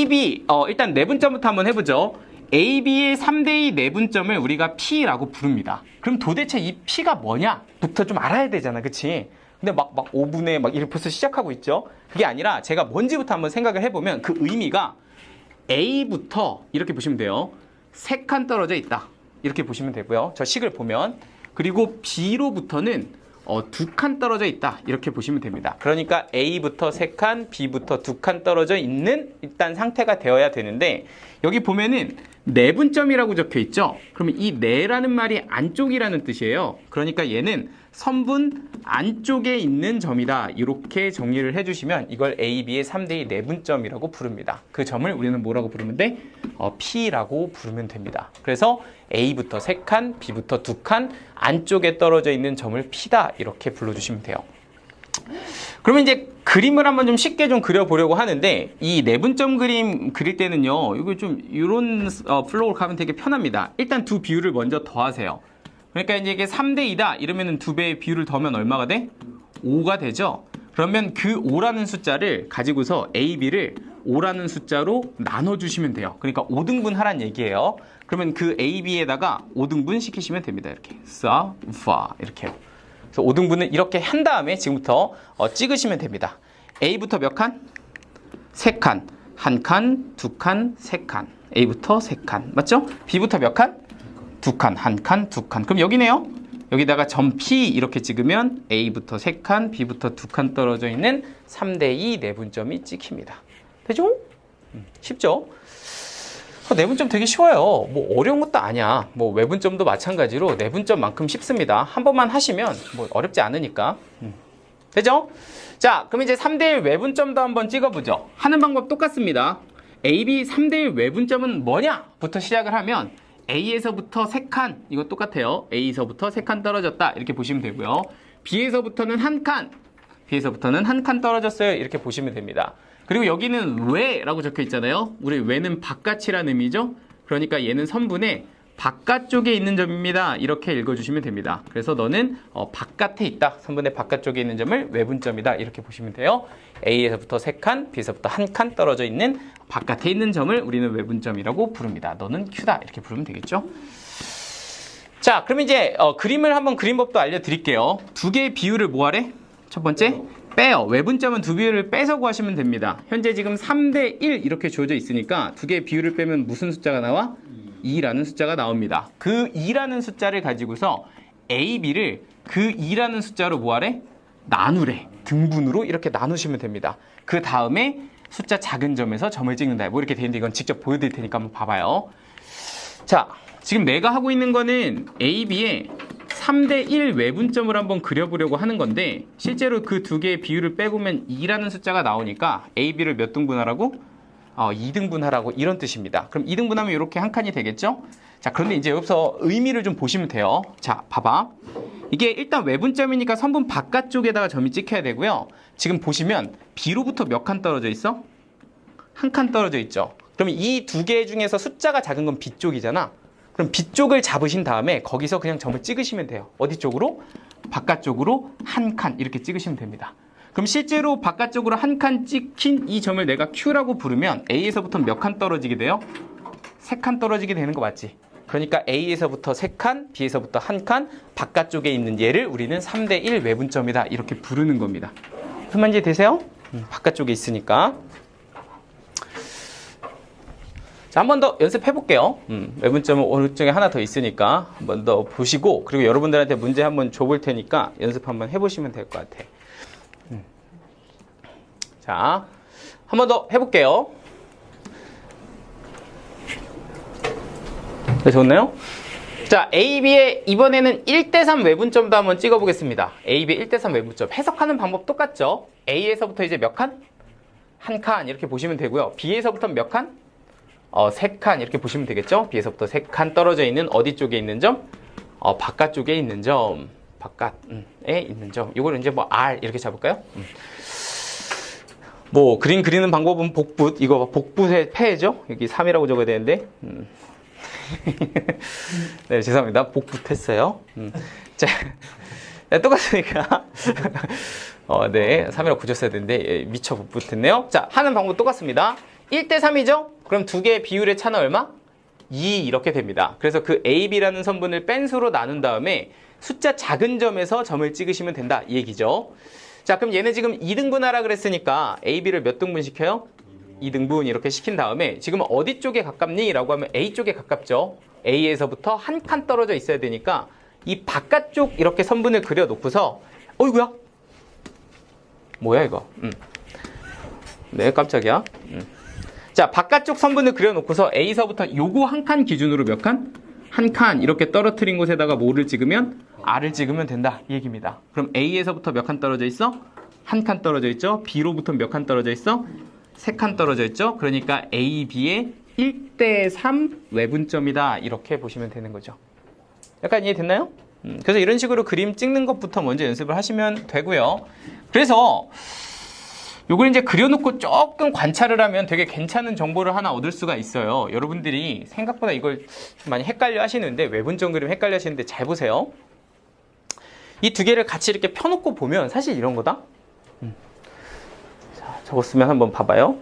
AB, 일단 내분점부터 한번 해보죠. AB의 3대2 내분점을 우리가 P라고 부릅니다. 그럼 도대체 이 P가 뭐냐부터 좀 알아야 되잖아, 그치? 근데 막 5분에 막 이렇게 벌써 시작하고 있죠? 그게 아니라 제가 뭔지부터 한번 생각을 해보면 그 의미가 A부터 이렇게 보시면 돼요. 3칸 떨어져 있다. 이렇게 보시면 되고요. 저 식을 보면. 그리고 B로부터는 2칸 떨어져 있다. 이렇게 보시면 됩니다. 그러니까 A부터 3칸, B부터 2칸 떨어져 있는 일단 상태가 되어야 되는데 여기 보면은 내분점이라고 적혀 있죠. 그러면 이 내라는 말이 안쪽이라는 뜻이에요. 그러니까 얘는 선분 안쪽에 있는 점이다. 이렇게 정리를 해주시면 이걸 A, B의 3대2 내분점이라고 부릅니다. 그 점을 우리는 뭐라고 부르면 돼? P라고 부르면 됩니다. 그래서 A부터 3칸, B부터 2칸 안쪽에 떨어져 있는 점을 P다. 이렇게 불러주시면 돼요. 그러면 이제 그림을 한번 좀 쉽게 좀 그려보려고 하는데 이 내분점 그림 그릴 때는요. 이거 좀 이런 플로우로 가면 되게 편합니다. 일단 두 비율을 먼저 더하세요. 그러니까 이제 이게 3대2다 이러면은 2배의 비율을 더하면 얼마가 돼? 5가 되죠. 그러면 그 5라는 숫자를 가지고서 A, B를 5라는 숫자로 나눠주시면 돼요. 그러니까 5등분 하란 얘기예요. 그러면 그 A, B에다가 5등분 시키시면 됩니다. 이렇게 이렇게. 그래서 5등분을 이렇게 한 다음에 지금부터 찍으시면 됩니다. A부터 몇 칸? 3칸. 1칸, 2칸, 3칸. A부터 3칸. 맞죠? B부터 몇 칸? 2칸, 1칸, 2칸. 그럼 여기네요. 여기다가 점 P 이렇게 찍으면 A부터 3칸, B부터 2칸 떨어져 있는 3대2 내분점이 찍힙니다. 되죠? 쉽죠? 내분점 되게 쉬워요. 뭐 어려운 것도 아니야. 뭐 외분점도 마찬가지로 내분점만큼 쉽습니다. 한 번만 하시면 뭐 어렵지 않으니까. 되죠? 자, 그럼 이제 3대1 외분점도 한번 찍어보죠. 하는 방법 똑같습니다. AB 3대1 외분점은 뭐냐부터 시작을 하면 A에서부터 3칸, 이거 똑같아요. A에서부터 3칸 떨어졌다. 이렇게 보시면 되고요. B에서부터는 1칸, B에서부터는 1칸 떨어졌어요. 이렇게 보시면 됩니다. 그리고 여기는 외라고 적혀 있잖아요. 우리 외는 바깥이라는 의미죠. 그러니까 얘는 선분의 바깥쪽에 있는 점입니다. 이렇게 읽어주시면 됩니다. 그래서 너는 바깥에 있다. 선분의 바깥쪽에 있는 점을 외분점이다. 이렇게 보시면 돼요. A에서부터 3칸, B에서부터 1칸 떨어져 있는 바깥에 있는 점을 우리는 외분점이라고 부릅니다. 너는 Q다. 이렇게 부르면 되겠죠. 자, 그럼 이제 그림을 한번 그림법도 알려드릴게요. 두 개의 비율을 뭐 하래? 첫 번째, 빼요. 외분점은 두 비율을 빼서 구하시면 됩니다. 현재 지금 3대1 이렇게 주어져 있으니까 두 개의 비율을 빼면 무슨 숫자가 나와? 2라는 숫자가 나옵니다. 그 2라는 숫자를 가지고서 A, B를 그 2라는 숫자로 뭐하래? 나누래. 등분으로 이렇게 나누시면 됩니다. 그 다음에 숫자 작은 점에서 점을 찍는다. 뭐 이렇게 되는데 이건 직접 보여드릴 테니까 한번 봐봐요. 자, 지금 내가 하고 있는 거는 A, B의 3대1 외분점을 한번 그려보려고 하는 건데 실제로 그 두 개의 비율을 빼보면 2라는 숫자가 나오니까 A, B를 몇 등분하라고? 2등분하라고 이런 뜻입니다. 그럼 2등분하면 이렇게 한 칸이 되겠죠? 자, 그런데 이제 여기서 의미를 좀 보시면 돼요. 자, 봐봐. 이게 일단 외분점이니까 선분 바깥쪽에다가 점이 찍혀야 되고요. 지금 보시면 B로부터 몇 칸 떨어져 있어? 한 칸 떨어져 있죠. 그러면 이 두 개 중에서 숫자가 작은 건 B 쪽이잖아. 그럼 B 쪽을 잡으신 다음에 거기서 그냥 점을 찍으시면 돼요. 어디 쪽으로? 바깥쪽으로 한 칸 이렇게 찍으시면 됩니다. 그럼 실제로 바깥쪽으로 한 칸 찍힌 이 점을 내가 Q라고 부르면 A에서부터 몇 칸 떨어지게 돼요? 3칸 떨어지게 되는 거 맞지? 그러니까 A에서부터 3칸, B에서부터 1칸, 바깥쪽에 있는 얘를 우리는 3대1 외분점이다. 이렇게 부르는 겁니다. 무슨 이제 되세요? 바깥쪽에 있으니까. 자, 한 번 더 연습해 볼게요. 외분점은 오른쪽에 하나 더 있으니까 한 번 더 보시고 그리고 여러분들한테 문제 한번 줘볼 테니까 연습 한번 해보시면 될 것 같아. 자, 한 번 더 해볼게요. 네, 좋나요? 자, A, B의 이번에는 1대3 외분점도 한번 찍어보겠습니다. A, B의 1대3 외분점. 해석하는 방법 똑같죠? A에서부터 이제 몇 칸? 한 칸 이렇게 보시면 되고요. B에서부터 몇 칸? 3칸 이렇게 보시면 되겠죠? B에서부터 3칸 떨어져 있는 어디 쪽에 있는 점? 바깥쪽에 있는 점. 바깥에 있는 점. 이걸 이제 뭐 R 이렇게 잡을까요? 뭐 그림 그리는 방법은 복붓. 이거 복붓의 패죠? 여기 3이라고 적어야 되는데. 네, 죄송합니다. 복붙했어요. 자, 똑같으니까. 네, 3이라고 굳었어야 되는데, 미처 복붙했네요. 자, 하는 방법 똑같습니다. 1대 3이죠? 그럼 두 개의 비율의 차는 얼마? 2 이렇게 됩니다. 그래서 그 AB라는 선분을 뺀 수로 나눈 다음에 숫자 작은 점에서 점을 찍으시면 된다 이 얘기죠. 자, 그럼 얘는 지금 2등분하라 그랬으니까 AB를 몇 등분 시켜요? 2등분 이렇게 시킨 다음에 지금 어디 쪽에 가깝니? 라고 하면 A 쪽에 가깝죠. A에서부터 한 칸 떨어져 있어야 되니까 이 바깥쪽 이렇게 선분을 그려놓고서 어이구야 뭐야 이거 네 깜짝이야 자, 바깥쪽 선분을 그려놓고서 A서부터 요거 한 칸 기준으로 몇 칸? 한 칸 이렇게 떨어뜨린 곳에다가 뭐를 찍으면? R을 찍으면 된다 이 얘기입니다. 그럼 A에서부터 몇 칸 떨어져 있어? 한 칸 떨어져 있죠. B로부터 몇 칸 떨어져 있어? 세 칸 떨어져 있죠. 그러니까 A, B의 1대 3 외분점이다 이렇게 보시면 되는 거죠. 약간 이해됐나요? 그래서 이런 식으로 그림 찍는 것부터 먼저 연습을 하시면 되고요. 그래서 요걸 이제 그려놓고 조금 관찰을 하면 되게 괜찮은 정보를 하나 얻을 수가 있어요. 여러분들이 생각보다 이걸 좀 많이 헷갈려 하시는데 외분점 그림 헷갈려 하시는데 잘 보세요. 이 두 개를 같이 이렇게 펴놓고 보면 사실 이런 거다. 자, 적었으면 한번 봐봐요.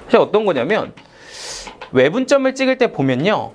사실 어떤 거냐면 외분점을 찍을 때 보면요.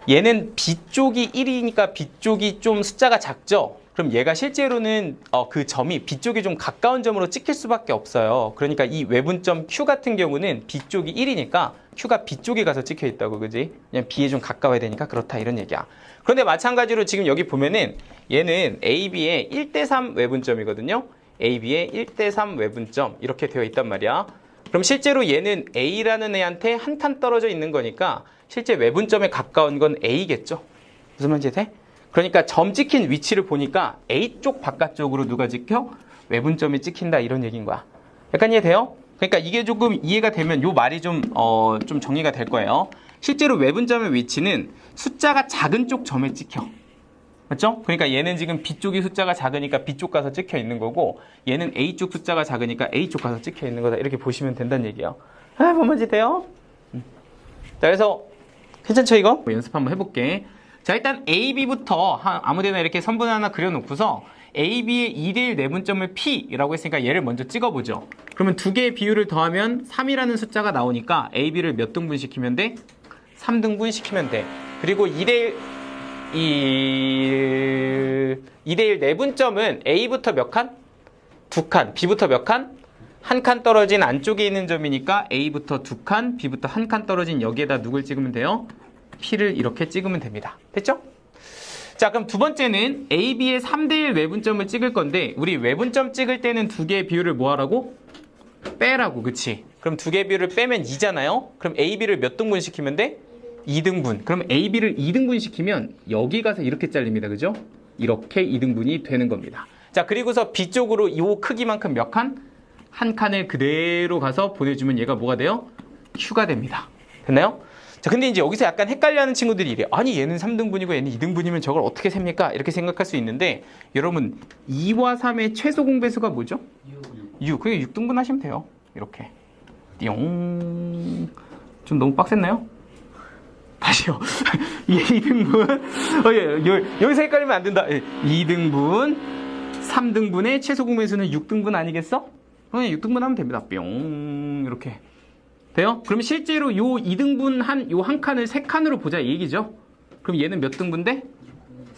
얘는 B쪽이 1이니까 B쪽이 좀 숫자가 작죠? 그럼 얘가 실제로는 그 점이 B쪽이 좀 가까운 점으로 찍힐 수밖에 없어요. 그러니까 이 외분점 Q 같은 경우는 B쪽이 1이니까 Q가 B쪽에 가서 찍혀 있다고, 그지? 그냥 B에 좀 가까워야 되니까 그렇다 이런 얘기야. 그런데 마찬가지로 지금 여기 보면은 얘는 AB의 1대 3 외분점이거든요. AB의 1대 3 외분점 이렇게 되어 있단 말이야. 그럼 실제로 얘는 A라는 애한테 한 칸 떨어져 있는 거니까 실제 외분점에 가까운 건 A겠죠? 무슨 말인지 돼? 그러니까 점 찍힌 위치를 보니까 A쪽 바깥쪽으로 누가 찍혀? 외분점이 찍힌다 이런 얘기인 거야. 약간 이해돼요? 그러니까 이게 조금 이해가 되면 요 말이 좀 정리가 될 거예요. 실제로 외분점의 위치는 숫자가 작은 쪽 점에 찍혀. 맞죠? 그러니까 얘는 지금 B쪽이 숫자가 작으니까 B쪽 가서 찍혀 있는 거고 얘는 A쪽 숫자가 작으니까 A쪽 가서 찍혀 있는 거다. 이렇게 보시면 된다는 얘기예요. 뭔 말인지 돼요? 자, 그래서 괜찮죠 이거? 연습 한번 해볼게. 자, 일단 AB부터 아무데나 이렇게 선분 하나 그려놓고서 AB의 2대1 내분점을 P라고 했으니까 얘를 먼저 찍어보죠. 그러면 두 개의 비율을 더하면 3이라는 숫자가 나오니까 AB를 몇 등분 시키면 돼? 3등분 시키면 돼. 그리고 2대1 내분점은 A부터 몇 칸? 2칸. B부터 몇 칸? 한 칸 떨어진 안쪽에 있는 점이니까 A부터 2칸, B부터 한 칸 떨어진 여기에다 누굴 찍으면 돼요? P를 이렇게 찍으면 됩니다. 됐죠? 자, 그럼 두 번째는 AB의 3대1 외분점을 찍을 건데 우리 외분점 찍을 때는 두 개의 비율을 뭐 하라고? 빼라고, 그치? 그럼 두 개의 비율을 빼면 2잖아요? 그럼 AB를 몇 등분 시키면 돼? 2등분. 그럼 AB를 2등분 시키면 여기 가서 이렇게 잘립니다. 그죠? 이렇게 2등분이 되는 겁니다. 자, 그리고서 B쪽으로 이 크기만큼 몇 칸? 한 칸을 그대로 가서 보내주면 얘가 뭐가 돼요? Q가 됩니다. 됐나요? 자, 근데 이제 여기서 약간 헷갈려하는 친구들이 이래. 아니, 얘는 3등분이고 얘는 2등분이면 저걸 어떻게 셉니까? 이렇게 생각할 수 있는데 여러분 2와 3의 최소 공배수가 뭐죠? 6. 그게 6등분 하시면 돼요. 이렇게. 띠용. 좀 너무 빡셌나요? 다시요. 2등분. 여기서 헷갈리면 안 된다. 2등분. 3등분의 최소 공배수는 6등분 아니겠어? 그냥 6등분 하면 됩니다. 뿅. 이렇게. 돼요? 그럼 실제로 요 2등분 요 한 칸을 3칸으로 보자 이 얘기죠? 그럼 얘는 몇 등분 돼?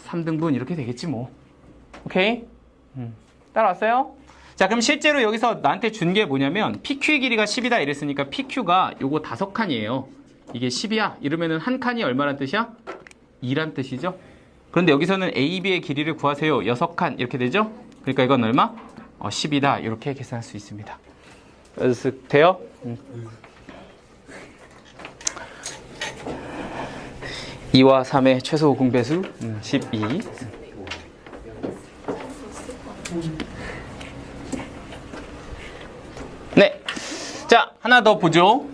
3등분 이렇게 되겠지 뭐. 오케이? 따라왔어요? 자, 그럼 실제로 여기서 나한테 준 게 뭐냐면 PQ의 길이가 10이다 이랬으니까 PQ가 요거 5칸이에요. 이게 10이야. 이러면은 한 칸이 얼마란 뜻이야? 2란 뜻이죠? 그런데 여기서는 AB의 길이를 구하세요. 6칸 이렇게 되죠? 그러니까 이건 얼마? 10이다. 이렇게 계산할 수 있습니다. 그래서 돼요? 2와 3의 최소 공배수 12. 네. 자, 하나 더 보죠.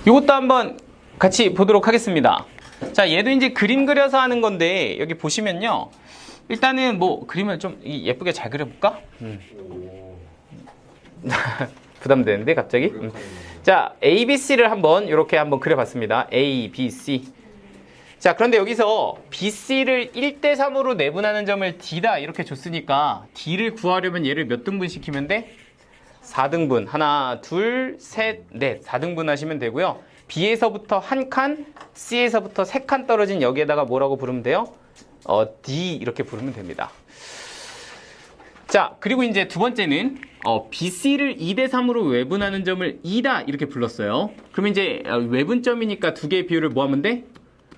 이것도 한번 같이 보도록 하겠습니다. 자, 얘도 이제 그림 그려서 하는 건데 여기 보시면요. 일단은 뭐 그림을 좀 예쁘게 잘 그려볼까? 부담되는데 갑자기? 자, A, B, C를 한번 이렇게 한번 그려봤습니다. A, B, C. 자, 그런데 여기서 B, C를 1대 3으로 내분하는 점을 D다 이렇게 줬으니까 D를 구하려면 얘를 몇 등분 시키면 돼? 4등분. 하나, 둘, 셋, 넷. 4등분 하시면 되고요. B에서부터 한 칸, C에서부터 3칸 떨어진 여기에다가 뭐라고 부르면 돼요? D 이렇게 부르면 됩니다. 자, 그리고 이제 두 번째는 BC를 2대3으로 외분하는 점을 2다 이렇게 불렀어요. 그러면 이제 외분점이니까 두 개의 비율을 뭐 하면 돼?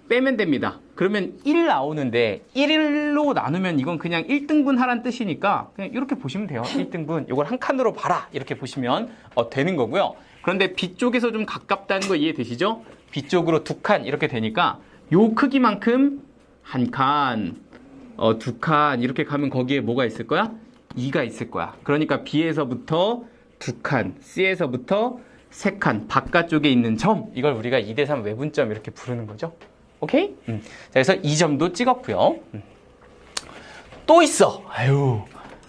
빼면 됩니다. 그러면 1 나오는데 1로 나누면 이건 그냥 1등분 하라는 뜻이니까 그냥 이렇게 보시면 돼요. 1등분. 이걸 한 칸으로 봐라. 이렇게 보시면 되는 거고요. 그런데 B쪽에서 좀 가깝다는 거 이해되시죠? B쪽으로 2칸 이렇게 되니까 요 크기만큼 한 칸, 2칸 이렇게 가면 거기에 뭐가 있을 거야? 2가 있을 거야. 그러니까 B에서부터 2칸, C에서부터 3칸 바깥쪽에 있는 점, 이걸 우리가 2대3 외분점 이렇게 부르는 거죠. 오케이? 자, 그래서 이 점도 찍었고요. 또 있어. 아유,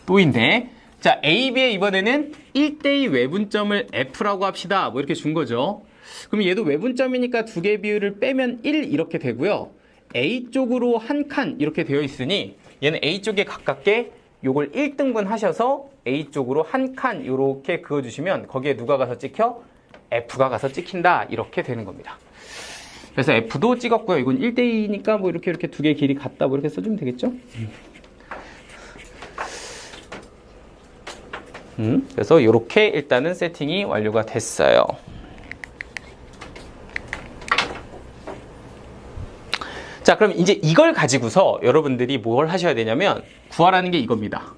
또 있네. 자, AB의 이번에는 1대2 외분점을 F라고 합시다. 뭐 이렇게 준 거죠. 그럼 얘도 외분점이니까 두 개의 비율을 빼면 1 이렇게 되고요. A 쪽으로 한 칸 이렇게 되어 있으니 얘는 A 쪽에 가깝게 요걸 1등분 하셔서 A 쪽으로 한 칸 이렇게 그어주시면 거기에 누가 가서 찍혀? F가 가서 찍힌다. 이렇게 되는 겁니다. 그래서 F도 찍었고요. 이건 1대2니까 뭐 이렇게 두 개의 길이 같다. 뭐 이렇게 써주면 되겠죠? 그래서 이렇게 일단은 세팅이 완료가 됐어요. 자, 그럼 이제 이걸 가지고서 여러분들이 뭘 하셔야 되냐면 구하라는 게 이겁니다.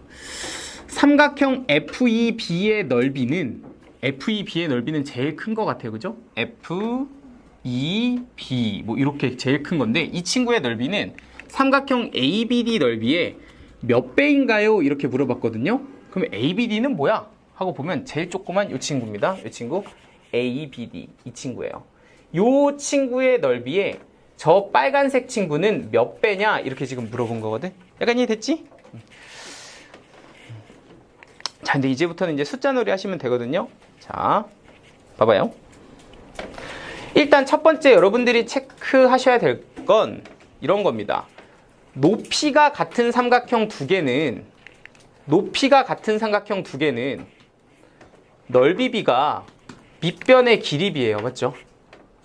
삼각형 FEB의 넓이는 제일 큰 것 같아요. 그죠? FEB 뭐 이렇게 제일 큰 건데 이 친구의 넓이는 삼각형 ABD 넓이의 몇 배인가요? 이렇게 물어봤거든요. 그럼 ABD는 뭐야? 하고 보면 제일 조그만 이 친구입니다. 이 친구 ABD 이 친구예요. 이 친구의 넓이에 저 빨간색 친구는 몇 배냐? 이렇게 지금 물어본 거거든. 약간 이해됐지? 자, 근데 이제부터는 이제 숫자 놀이 하시면 되거든요. 자, 봐봐요. 일단 첫 번째 여러분들이 체크하셔야 될 건 이런 겁니다. 높이가 같은 삼각형 두 개는 넓이 비가 밑변의 길이 비예요. 맞죠?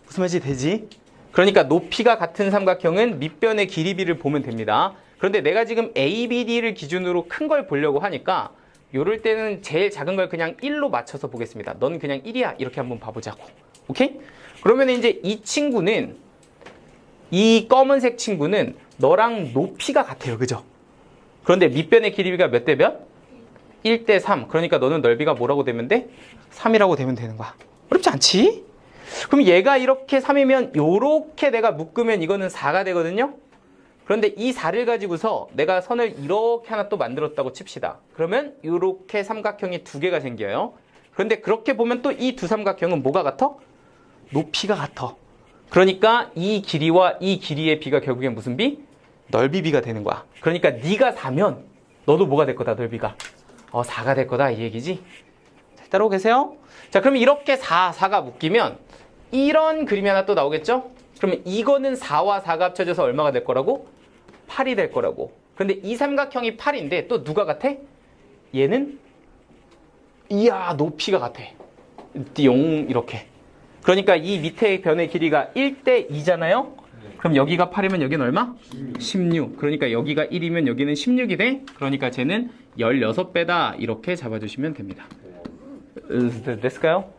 무슨 말인지 되지? 그러니까 높이가 같은 삼각형은 밑변의 길이 비를 보면 됩니다. 그런데 내가 지금 ABD를 기준으로 큰 걸 보려고 하니까 요럴 때는 제일 작은 걸 그냥 1로 맞춰서 보겠습니다. 넌 그냥 1이야. 이렇게 한번 봐보자고. 오케이? 그러면 이제 이 검은색 친구는 너랑 높이가 같아요. 그죠? 그런데 밑변의 길이가 몇 대 몇? 1대 3. 그러니까 너는 넓이가 뭐라고 되면 돼? 3이라고 되면 되는 거야. 어렵지 않지? 그럼 얘가 이렇게 3이면 요렇게 내가 묶으면 이거는 4가 되거든요. 그런데 이 4를 가지고서 내가 선을 이렇게 하나 또 만들었다고 칩시다. 그러면 이렇게 삼각형이 두 개가 생겨요. 그런데 그렇게 보면 또 이 두 삼각형은 뭐가 같아? 높이가 같아. 그러니까 이 길이와 이 길이의 비가 결국엔 무슨 비? 넓이 비가 되는 거야. 그러니까 네가 4면 너도 뭐가 될 거다, 넓이가? 4가 될 거다, 이 얘기지? 잘 따라오고 계세요? 자, 그럼 이렇게 4가 묶이면 이런 그림이 하나 또 나오겠죠? 그러면 이거는 4와 4가 합쳐져서 얼마가 될 거라고? 8이 될 거라고. 그런데 이 삼각형이 8인데 또 누가 같아? 얘는 이야 높이가 같아. 띠용 이렇게. 그러니까 이 밑에 변의 길이가 1대 2잖아요? 그럼 여기가 8이면 여기는 얼마? 16. 그러니까 여기가 1이면 여기는 16이 돼? 그러니까 쟤는 16배다. 이렇게 잡아주시면 됩니다. 됐을까요?